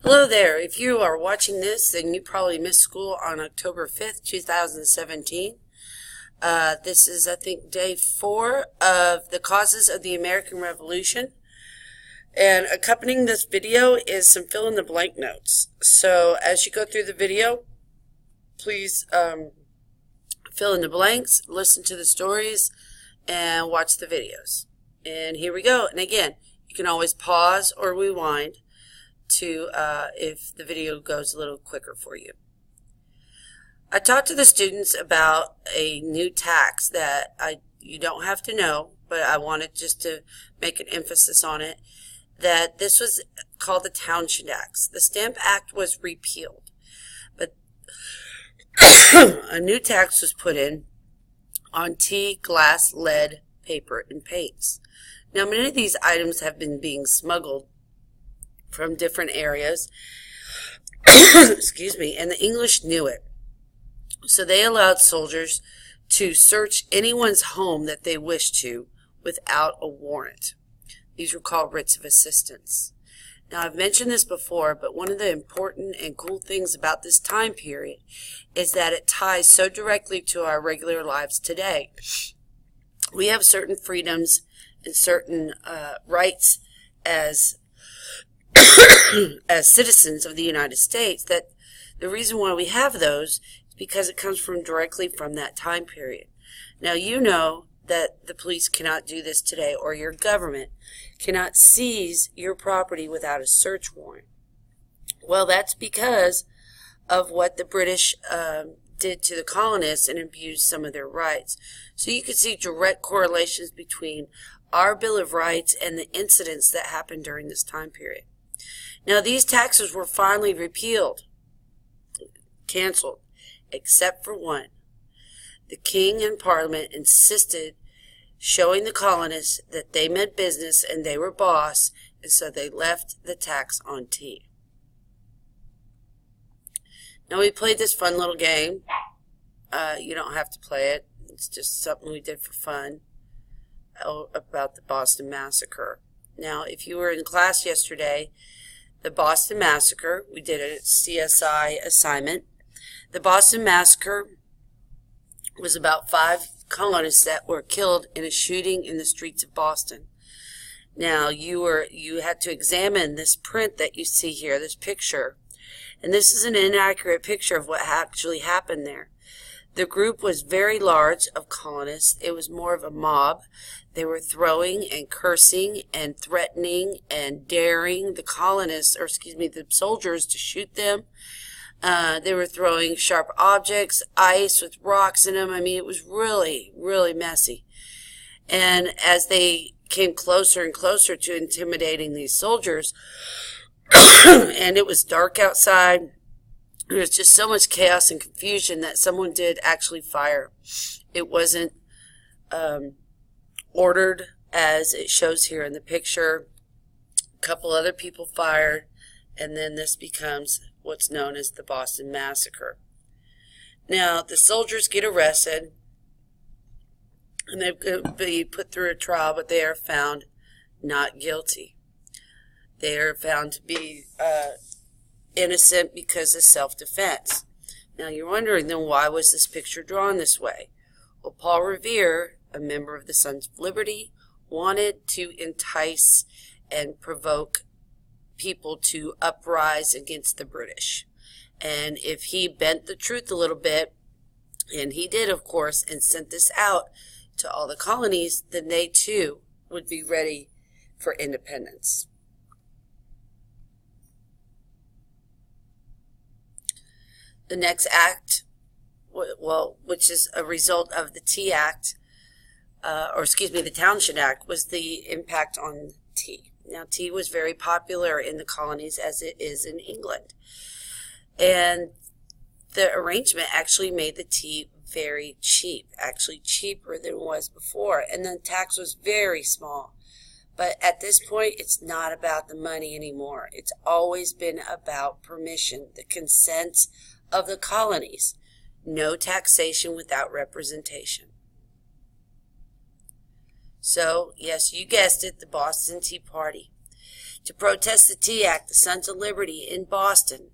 Hello there. If you are watching this, then you probably missed school on October 5th, 2017. This is, I think, day 4 of the causes of the American Revolution. And accompanying this video is some fill-in-the-blank notes. So as you go through the video, please fill in the blanks, listen to the stories, and watch the videos. And here we go. And again, you can always pause or rewind to if the video goes a little quicker for you. I talked to the students about a new tax that you don't have to know, but I wanted just to make an emphasis on it, that this was called the Townshend Act. The Stamp Act was repealed, but a new tax was put in on tea, glass, lead, paper, and paints. Now, many of these items have been being smuggled from different areas, excuse me, and the English knew it. So they allowed soldiers to search anyone's home that they wished to without a warrant. These were called writs of assistance. Now, I've mentioned this before, but one of the important and cool things about this time period is that it ties so directly to our regular lives today. We have certain freedoms and certain rights as citizens of the United States, that the reason why we have those is because it comes directly from that time period. Now, you know that the police cannot do this today, or your government cannot seize your property without a search warrant. Well, that's because of what the British did to the colonists and abused some of their rights. So you can see direct correlations between our Bill of Rights and the incidents that happened during this time period. Now, these taxes were finally repealed, canceled, except for one. The King and Parliament insisted, showing the colonists that they meant business and they were boss, and so they left the tax on tea. Now, we played this fun little game. You don't have to play it. It's just something we did for fun about the Boston Massacre. Now, if you were in class yesterday, the Boston Massacre, we did a CSI assignment. The Boston Massacre was about 5 colonists that were killed in a shooting in the streets of Boston. Now, you had to examine this print that you see here, this picture. And this is an inaccurate picture of what actually happened there. The group was very large of colonists. It was more of a mob. They were throwing and cursing and threatening and daring the colonists, or excuse me, the soldiers to shoot them. They were throwing sharp objects, ice with rocks in them. I mean, it was really, really messy. And as they came closer and closer to intimidating these soldiers, and it was dark outside, there was just so much chaos and confusion that someone did actually fire. It wasn't ordered as it shows here in the picture. A couple other people fired, and then this becomes what's known as the Boston Massacre. Now, the soldiers get arrested, and they're going to be put through a trial, but they are found not guilty. They are found to be innocent because of self-defense. Now, you're wondering, then, why was this picture drawn this way? Well, Paul Revere, a member of the Sons of Liberty, wanted to entice and provoke people to uprise against the British. And if he bent the truth a little bit, and he did, of course, and sent this out to all the colonies, then they too would be ready for independence. The next act, well, which is a result of the Tea Act, the Townshend Act, was the impact on tea. Now, tea was very popular in the colonies as it is in England. And the arrangement actually made the tea very cheap, actually cheaper than it was before. And the tax was very small. But at this point, it's not about the money anymore. It's always been about permission, the consent of the colonies. No taxation without representation. So, yes, you guessed it, the Boston Tea Party. to protest the Tea Act, the Sons of Liberty in Boston,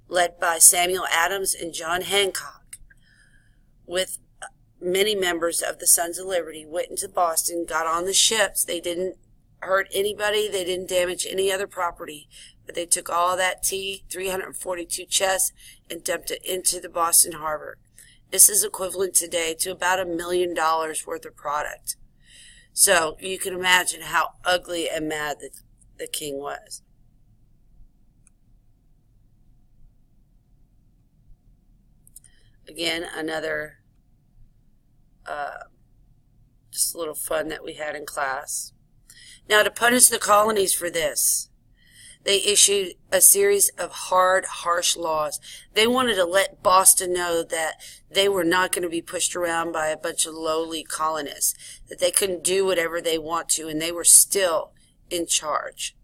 led by Samuel Adams and John Hancock, with many members of the Sons of Liberty, went into Boston, got on the ships. They didn't hurt anybody. They didn't damage any other property. But they took all that tea, 342 chests, and dumped it into the Boston Harbor. This is equivalent today to about $1 million worth of product. So you can imagine how ugly and mad the king was. Again, another just a little fun that we had in class. Now, to punish the colonies for this, they issued a series of hard, harsh laws. They wanted to let Boston know that they were not going to be pushed around by a bunch of lowly colonists, that they couldn't do whatever they want to, and they were still in charge.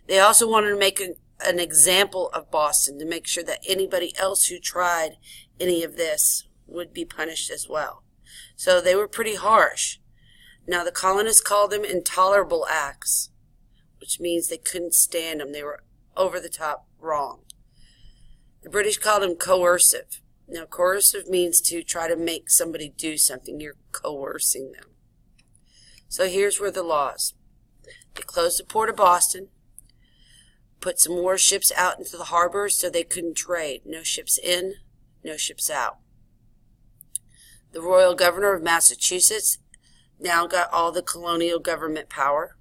They also wanted to make an example of Boston to make sure that anybody else who tried any of this would be punished as well. So they were pretty harsh. Now, the colonists called them intolerable acts, which means they couldn't stand them. They were over the top wrong. The British called them coercive. Now, coercive means to try to make somebody do something. You're coercing them. So here's where the laws. They closed the port of Boston, put some more ships out into the harbor so they couldn't trade. No ships in, no ships out. The royal governor of Massachusetts now got all the colonial government power.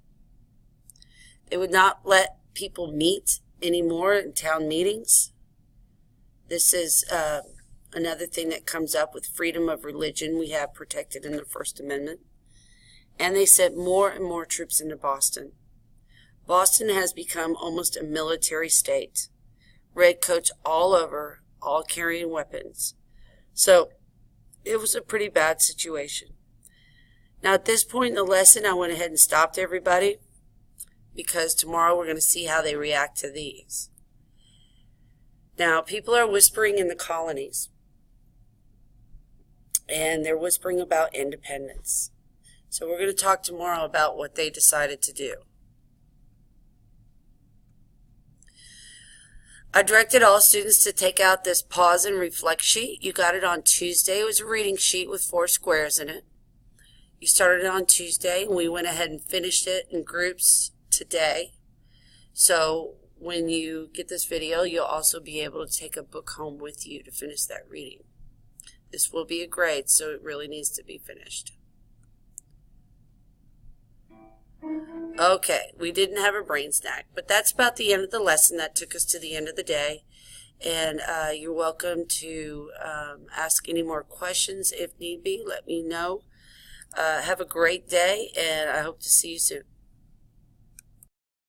They would not let people meet anymore in town meetings. This is another thing that comes up with freedom of religion we have protected in the First Amendment. And they sent more and more troops into Boston. Boston has become almost a military state. Redcoats all over, all carrying weapons. So it was a pretty bad situation. Now, at this point in the lesson, I went ahead and stopped everybody, because tomorrow we're going to see how they react to these. Now, people are whispering in the colonies, and they're whispering about independence. So we're going to talk tomorrow about what they decided to do. I directed all students to take out this pause and reflect sheet. You got it on Tuesday. It was a reading sheet with 4 squares in it. You started it on Tuesday, and we went ahead and finished it in groups today. So when you get this video, you'll also be able to take a book home with you to finish that reading. This will be a grade, so it really needs to be finished. Okay, we didn't have a brain snack, but that's about the end of the lesson. That took us to the end of the day. And you're welcome to ask any more questions if need be. Let me know. Have a great day, and I hope to see you soon.